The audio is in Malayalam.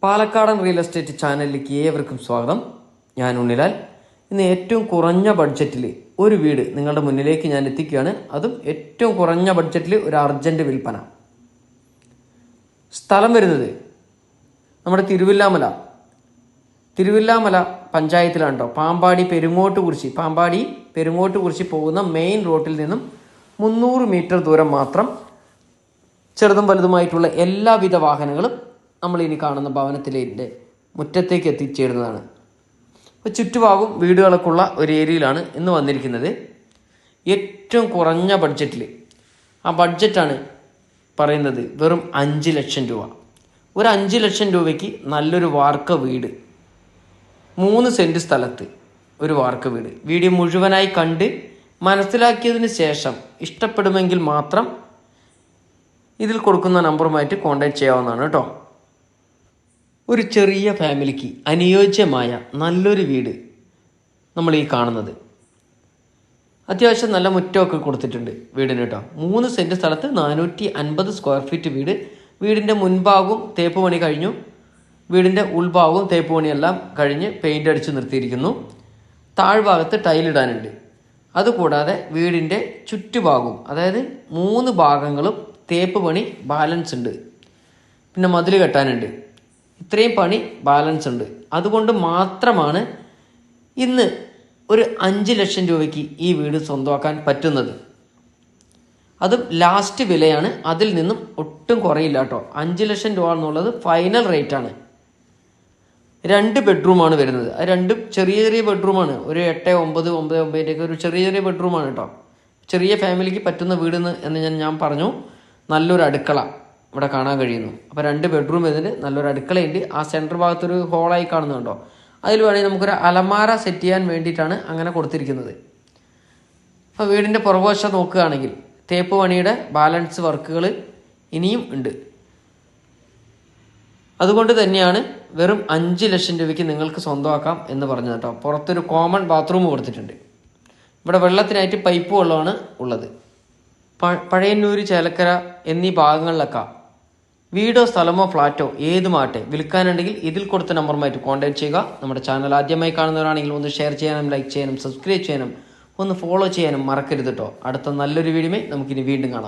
പാലക്കാടൻ റിയൽ എസ്റ്റേറ്റ് ചാനലിലേക്ക് ഏവർക്കും സ്വാഗതം. ഞാൻ ഉണ്ണിലാൽ. ഇന്ന് ഏറ്റവും കുറഞ്ഞ ബഡ്ജറ്റിൽ ഒരു വീട് നിങ്ങളുടെ മുന്നിലേക്ക് ഞാൻ എത്തിക്കുകയാണ്. അതും ഏറ്റവും കുറഞ്ഞ ബഡ്ജറ്റിൽ ഒരു അർജൻറ്റ് വിൽപ്പന. സ്ഥലം വരുന്നത് നമ്മുടെ തിരുവില്ലാമല പഞ്ചായത്തിലാണ് കേട്ടോ. പാമ്പാടി പെരുങ്ങോട്ടുകുറിശി പോകുന്ന മെയിൻ റോട്ടിൽ നിന്നും 300 മീറ്റർ ദൂരം മാത്രം ചെറുതും വലുതുമായിട്ടുള്ള എല്ലാവിധ വാഹനങ്ങളും നമ്മൾ ഇനി കാണുന്ന ഭവനത്തിലെ മുറ്റത്തേക്ക് എത്തിച്ചേരുന്നതാണ്. അപ്പോൾ ചുറ്റുഭാഗവും വീടുകളൊക്കെ ഉള്ള ഒരു ഏരിയയിലാണ് ഇന്ന് വന്നിരിക്കുന്നത്. ഏറ്റവും കുറഞ്ഞ ബഡ്ജറ്റിൽ, ആ ബഡ്ജറ്റാണ് പറയുന്നത് വെറും 5 ലക്ഷം രൂപ. ഒരു 5 ലക്ഷം രൂപയ്ക്ക് നല്ലൊരു വാർക്ക വീട്, 3 സെൻറ്റ് സ്ഥലത്ത് ഒരു വാർക്ക വീട്. വീഡിയോ മുഴുവനായി കണ്ട് മനസ്സിലാക്കിയതിന് ശേഷം ഇഷ്ടപ്പെടുമെങ്കിൽ മാത്രം ഇതിൽ കൊടുക്കുന്ന നമ്പറുമായിട്ട് കോൺടാക്ട് ചെയ്യാവുന്നതാണ് കേട്ടോ. ഒരു ചെറിയ ഫാമിലിക്ക് അനുയോജ്യമായ നല്ലൊരു വീട് നമ്മൾ ഈ കാണുന്നത്. അത്യാവശ്യം നല്ല മുറ്റമൊക്കെ കൊടുത്തിട്ടുണ്ട് വീടിന് കേട്ടോ. 3 സെൻറ്റ് സ്ഥലത്ത് 450 സ്ക്വയർ ഫീറ്റ് വീട്. വീടിൻ്റെ മുൻഭാഗവും തേപ്പ് പണി കഴിഞ്ഞു, വീടിൻ്റെ ഉൾഭാഗവും തേപ്പ് പണിയെല്ലാം കഴിഞ്ഞ് പെയിൻ്റ് അടിച്ച് നിർത്തിയിരിക്കുന്നു. താഴ്ഭാഗത്ത് ടൈലിടാനുണ്ട്. അതുകൂടാതെ വീടിൻ്റെ ചുറ്റുഭാഗവും, അതായത് 3 ഭാഗങ്ങളും തേപ്പ് പണി ബാലൻസ് ഉണ്ട്. പിന്നെ മതിൽ കെട്ടാനുണ്ട്. ഇത്രയും പണി ബാലൻസ് ഉണ്ട്. അതുകൊണ്ട് മാത്രമാണ് ഇന്ന് ഒരു 5 ലക്ഷം രൂപയ്ക്ക് ഈ വീട് സ്വന്തമാക്കാൻ പറ്റുന്നത്. അതും ലാസ്റ്റ് വിലയാണ്, അതിൽ നിന്നും ഒട്ടും കുറയില്ല കേട്ടോ. 5 ലക്ഷം രൂപ എന്നുള്ളത് ഫൈനൽ റേറ്റാണ്. 2 ബെഡ്റൂമാണ് വരുന്നത്. അത് 2 ചെറിയ ബെഡ്റൂമാണ്. ഒരു 8, 9, 9 ഒരു ചെറിയ ബെഡ്റൂമാണ് കേട്ടോ. ചെറിയ ഫാമിലിക്ക് പറ്റുന്ന വീട് എന്ന് ഞാൻ പറഞ്ഞു. നല്ലൊരു അടുക്കള ഇവിടെ കാണാൻ കഴിയുന്നു. അപ്പോൾ 2 ബെഡ്റൂം ഇതിന് നല്ലൊരു അടുക്കളയുണ്ട്. ആ സെൻറ്റർ ഭാഗത്തൊരു ഹോളായി കാണുന്നുണ്ടോ, അതിൽ വേണമെങ്കിൽ നമുക്കൊരു അലമാര സെറ്റ് ചെയ്യാൻ വേണ്ടിയിട്ടാണ് അങ്ങനെ കൊടുത്തിരിക്കുന്നത്. അപ്പോൾ വീടിൻ്റെ പുറകുവശം നോക്കുകയാണെങ്കിൽ തേപ്പ് പണിയുടെ ബാലൻസ് വർക്കുകൾ ഇനിയും ഉണ്ട്. അതുകൊണ്ട് തന്നെയാണ് വെറും 5 ലക്ഷം രൂപയ്ക്ക് നിങ്ങൾക്ക് സ്വന്തമാക്കാം എന്ന് പറഞ്ഞത് കേട്ടോ. പുറത്തൊരു കോമൺ ബാത്റൂം കൊടുത്തിട്ടുണ്ട്. ഇവിടെ വെള്ളത്തിനായിട്ട് പൈപ്പ് വെള്ളമാണ് ഉള്ളത്. പഴയന്നൂർ, ചേലക്കര എന്നീ ഭാഗങ്ങളിലൊക്കെ വീടോ സ്ഥലമോ ഫ്ലാറ്റോ ഏതുമാട്ടെ വിൽക്കാനുണ്ടെങ്കിൽ ഇതിൽ കൊടുത്ത നമ്പറുമായിട്ട് കോൺടാക്ട് ചെയ്യുക. നമ്മുടെ ചാനൽ ആദ്യമായി കാണുന്നവരാണെങ്കിൽ ഒന്ന് ഷെയർ ചെയ്യാനും ലൈക്ക് ചെയ്യാനും സബ്സ്ക്രൈബ് ചെയ്യാനും ഒന്ന് ഫോളോ ചെയ്യാനും മറക്കരുത് കേട്ടോ. അടുത്ത നല്ലൊരു വീഡിയോയിൽ നമുക്കിനി വീണ്ടും കാണാം.